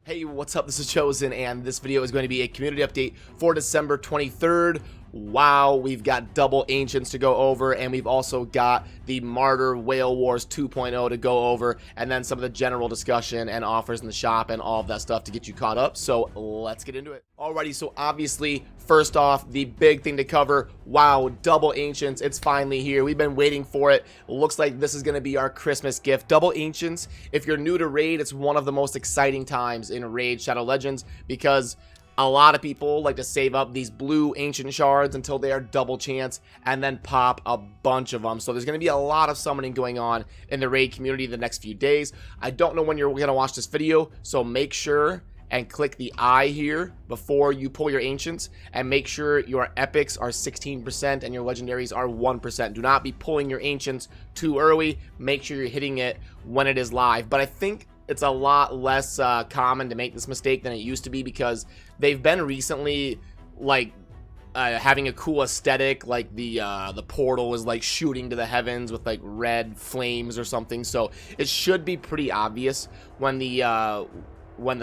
Hey, what's up? This is Chosen, and this video is going to be a community update for December 23rd. Wow, we've got double ancients to go over, and we've also got the Martyr WhaleWars 2.0 to go over, and then some of the general discussion and offers in the shop and all of that stuff to get you caught up. So let's get into it. Alrighty, so obviously, first off, the big thing to cover, wow, double ancients, it's finally here. We've been waiting for it. Looks like this is going to be our Christmas gift. Double ancients, if you're new to Raid, it's one of the most exciting times in Raid Shadow Legends because a lot of people like to save up these blue ancient shards until they are double chance and then pop a bunch of them. So there's going to be a lot of summoning going on in the Raid community the next few days. I don't know when you're going to watch this video, so make sure and click the I here before you pull your ancients, and make sure your epics are 16% and your legendaries are 1%. Do not be pulling your ancients too early. Make sure you're hitting it when it is live. But I think it's a lot less common to make this mistake than it used to be because they've been recently like having a cool aesthetic, like the portal is like shooting to the heavens with like red flames or something. So it should be pretty obvious when the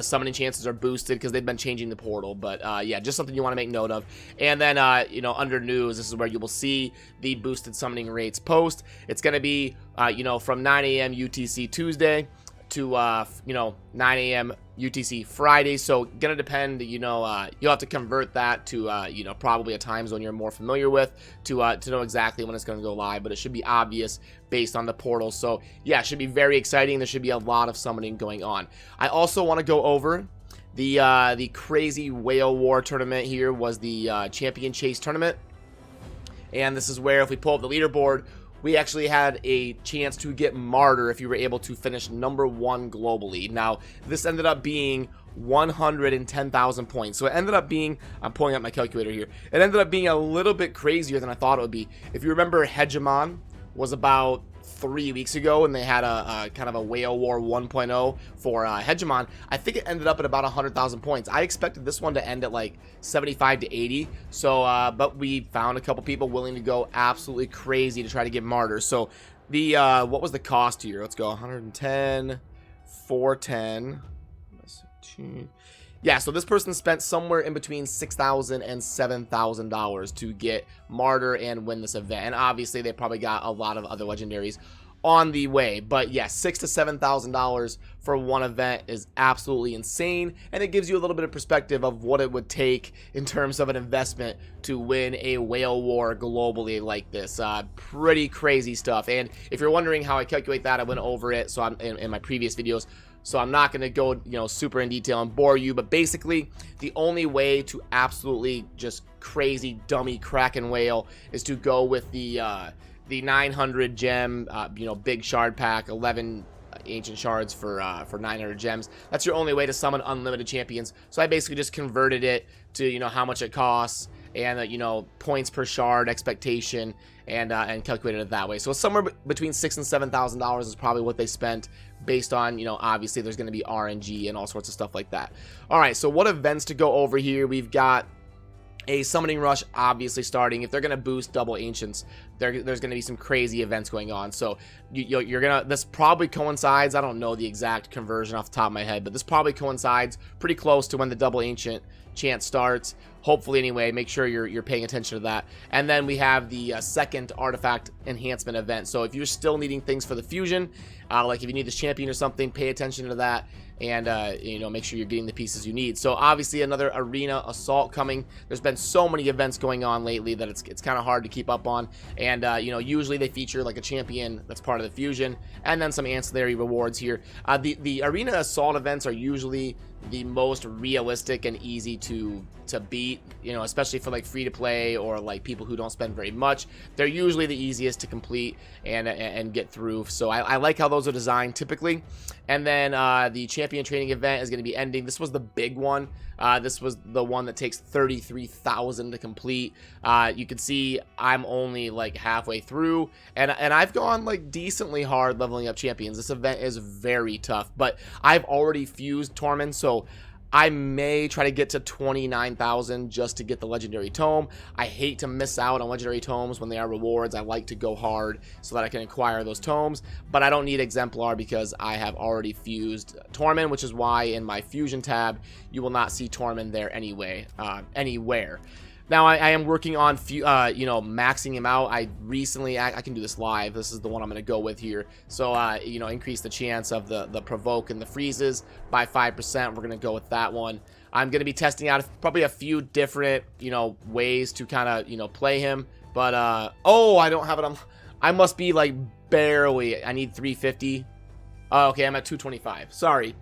summoning chances are boosted because they've been changing the portal. But yeah, just something you want to make note of. And then you know, under news, this is where you will see the boosted summoning rates post. It's going to be you know, from 9 a.m. UTC Tuesday to you know, 9 a.m. UTC Friday. So gonna depend, you know, you'll have to convert that to you know, probably a time zone you're more familiar with to know exactly when it's gonna go live, but it should be obvious based on the portal. So yeah, it should be very exciting. There should be a lot of summoning going on. I also want to go over the crazy whale war tournament. Here was the champion chase tournament, and this is where if we pull up the leaderboard, we actually had a chance to get Martyr if you were able to finish #1 globally. Now, this ended up being 110,000 points. So it ended up being, I'm pulling up my calculator here, it ended up being a little bit crazier than I thought it would be. If you remember, Hegemon was about 3 weeks ago, and they had a kind of a Whale War 1.0 for Hegemon. I think it ended up at about 100,000 points. I expected this one to end at like 75 to 80. So, but we found a couple people willing to go absolutely crazy to try to get Martyr. So the what was the cost here? Let's go 110, 410. Yeah, so this person spent somewhere in between $6,000 and $7,000 to get Martyr and win this event. And obviously, they probably got a lot of other legendaries on the way. But yeah, $6,000 to $7,000 for one event is absolutely insane. And it gives you a little bit of perspective of what it would take in terms of an investment to win a whale war globally like this. Pretty crazy stuff. And if you're wondering how I calculate that, I went over it so I'm in my previous videos. So I'm not going to go, you know, super in detail and bore you, but basically the only way to absolutely just crazy dummy Kraken whale is to go with the 900 gem, you know, big shard pack, 11 ancient shards for 900 gems. That's your only way to summon unlimited champions. So I basically just converted it to, you know, how much it costs and you know, points per shard expectation, and calculated it that way. So somewhere between $6,000 and $7,000 is probably what they spent, based on, you know, obviously there's going to be RNG and all sorts of stuff like that. All right, so what events to go over here? We've got a summoning rush obviously starting. If they're going to boost double ancients, there's going to be some crazy events going on. So you're gonna, this probably coincides, I don't know the exact conversion off the top of my head, but this probably coincides pretty close to when the double ancient chance starts, hopefully. Anyway, make sure you're paying attention to that. And then we have the second artifact enhancement event. So if you're still needing things for the fusion, like if you need this champion or something, pay attention to that, and you know, make sure you're getting the pieces you need. So obviously another arena assault coming. There's been so many events going on lately that it's kind of hard to keep up on. And you know, usually they feature like a champion that's part of the fusion, and then some ancillary rewards here. The arena assault events are usually the most realistic and easy to beat, you know, especially for like free to play or like people who don't spend very much. They're usually the easiest to complete and get through. So I like how those are designed typically. And then the champion training event is going to be ending. This was the big one. This was the one that takes 33,000 to complete. You can see I'm only like halfway through, and I've gone like decently hard leveling up champions. This event is very tough, but I've already fused Tormund, so I may try to get to 29,000 just to get the legendary tome. I hate to miss out on legendary tomes when they are rewards. I like to go hard so that I can acquire those tomes, but I don't need exemplar because I have already fused Torment, which is why in my fusion tab you will not see Torment there anyway, anywhere. Now, I am working on, you know, maxing him out. I recently, I can do this live. This is the one I'm going to go with here. So, you know, increase the chance of the provoke and the freezes by 5%. We're going to go with that one. I'm going to be testing out probably a few different, you know, ways to kind of, you know, play him. But, oh, I don't have it on. I must be like barely. I need 350. Oh, okay, I'm at 225. Sorry.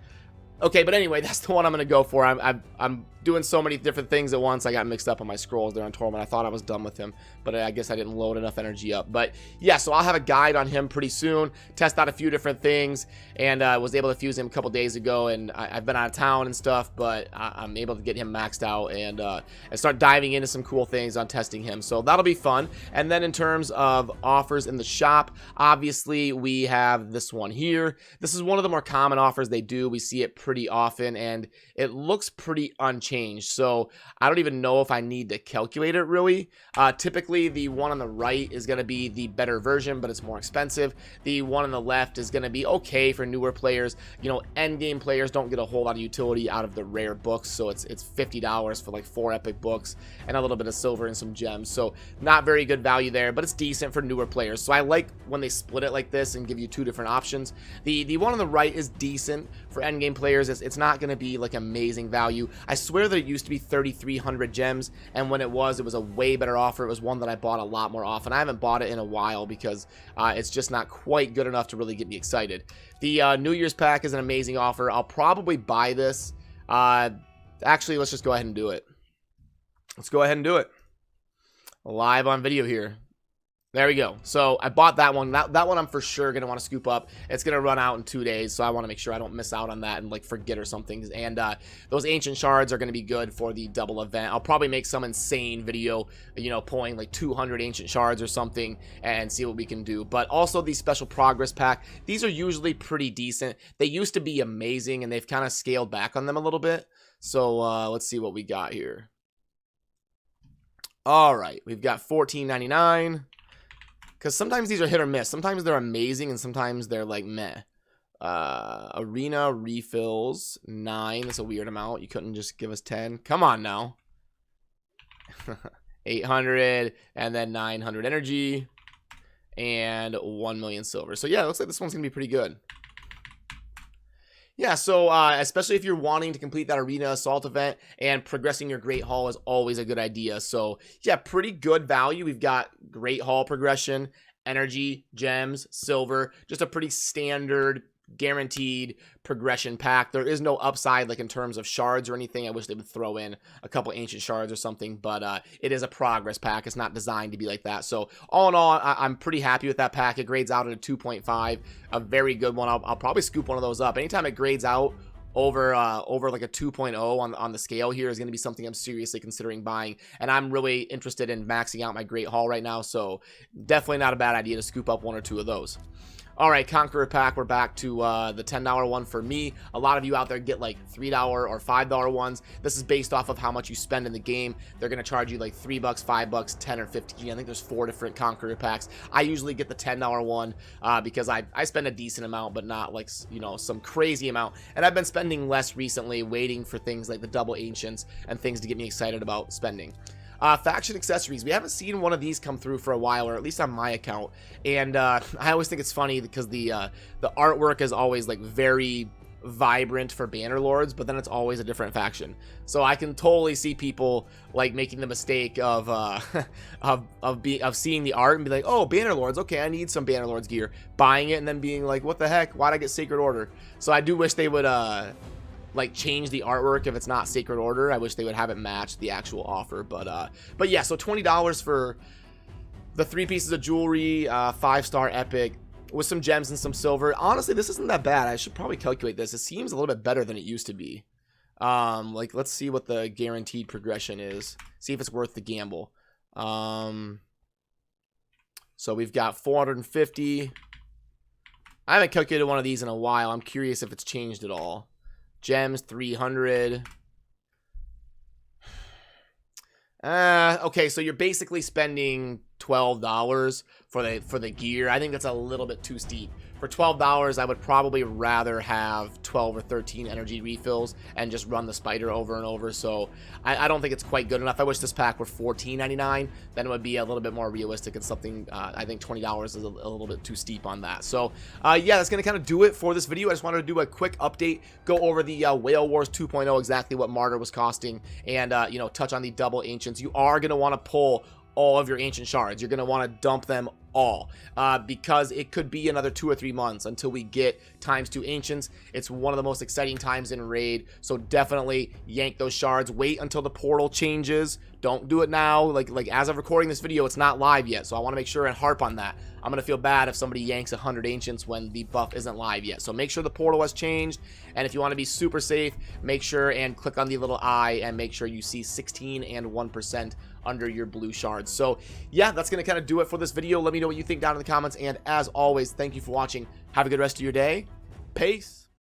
Okay, but anyway, that's the one I'm going to go for. I'm doing so many different things at once. I got mixed up on my scrolls there on Torment. I thought I was done with him, but I guess I didn't load enough energy up. But yeah, so I'll have a guide on him pretty soon, test out a few different things, and was able to fuse him a couple days ago, and I've been out of town and stuff, but I'm able to get him maxed out and start diving into some cool things on testing him. So that'll be fun. And then in terms of offers in the shop, obviously we have this one here. This is one of the more common offers they do. We see it pretty often, and it looks pretty unchanged. So I don't even know if I need to calculate it really. Typically the one on the right is going to be the better version, but it's more expensive. The one on the left is going to be okay for newer players. You know, end game players don't get a whole lot of utility out of the rare books, so it's $50 for like 4 epic books and a little bit of silver and some gems. So not very good value there, but it's decent for newer players. So I like when they split it like this and give you 2 different options. The one on the right is decent for end game players. It's not going to be like amazing value. I swear that it used to be 3,300 gems, and when it was a way better offer. It was one that I bought a lot more often. I haven't bought it in a while because it's just not quite good enough to really get me excited. The New Year's pack is an amazing offer. I'll probably buy this. Actually, let's just go ahead and do it. Let's go ahead and do it. Live on video here. There we go. So I bought that one. That one I'm for sure going to want to scoop up. It's going to run out in 2 days, so I want to make sure I don't miss out on that and like forget or something. And those ancient shards are going to be good for the double event. I'll probably make some insane video, you know, pulling like 200 ancient shards or something and see what we can do. But also the special progress pack, these are usually pretty decent. They used to be amazing, and they've kind of scaled back on them a little bit. So let's see what we got here. All right, we've got $14.99. Because sometimes these are hit or miss. Sometimes they're amazing, and sometimes they're like meh. Arena refills 9. That's a weird amount. You couldn't just give us 10. Come on now. 800 and then 900 energy and 1 million silver. So yeah, it looks like this one's gonna be pretty good. Yeah, so especially if you're wanting to complete that arena assault event, and progressing your great haul is always a good idea. So yeah, pretty good value. We've got great haul progression, energy, gems, silver, just a pretty standard guaranteed progression pack. There is no upside like in terms of shards or anything. I wish they would throw in a couple ancient shards or something, but it is a progress pack. It's not designed to be like that. So all in all, I'm pretty happy with that pack. It grades out at a 2.5, a very good one. I'll probably scoop one of those up. Anytime it grades out over like a 2.0 on the scale here is going to be something I'm seriously considering buying, and I'm really interested in maxing out my great haul right now, so definitely not a bad idea to scoop up 1 or 2 of those. All right, Conqueror Pack, we're back to the $10 one for me. A lot of you out there get like $3 or $5 ones. This is based off of how much you spend in the game. They're going to charge you like $3, $5, 10, or 15. I think there's 4 different Conqueror Packs. I usually get the $10 one because I spend a decent amount, but not like, you know, some crazy amount. And I've been spending less recently, waiting for things like the double ancients and things to get me excited about spending. Faction accessories. We haven't seen one of these come through for a while, or at least on my account. And I always think it's funny because the artwork is always like very vibrant for Bannerlords, but then it's always a different faction. So I can totally see people like making the mistake of seeing the art and be like, oh, Bannerlords, okay, I need some Bannerlords gear, buying it, and then being like, what the heck? Why'd I get Sacred Order? So I do wish they would like change the artwork if it's not Sacred Order. I wish they would have it match the actual offer, but yeah, so $20 for the 3 pieces of jewelry, 5-star epic with some gems and some silver. Honestly, this isn't that bad. I should probably calculate this. It seems a little bit better than it used to be. Like, let's see what the guaranteed progression is, see if it's worth the gamble. So we've got 450. I haven't calculated one of these in a while. I'm curious if it's changed at all. Gems 300. Okay, so you're basically spending $12 for the gear. I think that's a little bit too steep. For $12, I would probably rather have 12 or 13 energy refills and just run the spider over and over. So I don't think it's quite good enough. I wish this pack were $14.99. Then it would be a little bit more realistic and something. I think $20 is a little bit too steep on that. So yeah, that's going to kind of do it for this video. I just wanted to do a quick update, go over the WhaleWars 2.0, exactly what Martyr was costing, and you know, touch on the double ancients. You are going to want to pull all of your ancient shards. You're going to want to dump them all because it could be another 2 or 3 months until we get ×2 ancients. It's one of the most exciting times in raid, so definitely yank those shards. Wait until the portal changes. Don't do it now. Like as of recording this video, it's not live yet, so I want to make sure and harp on that. I'm gonna feel bad if somebody yanks 100 ancients when the buff isn't live yet. So make sure the portal has changed, and if you want to be super safe, make sure and click on the little eye and make sure you see 16 and 1% under your blue shards. So yeah, that's gonna kind of do it for this video. Let me know what you think down in the comments, and as always, thank you for watching. Have a good rest of your day. Peace.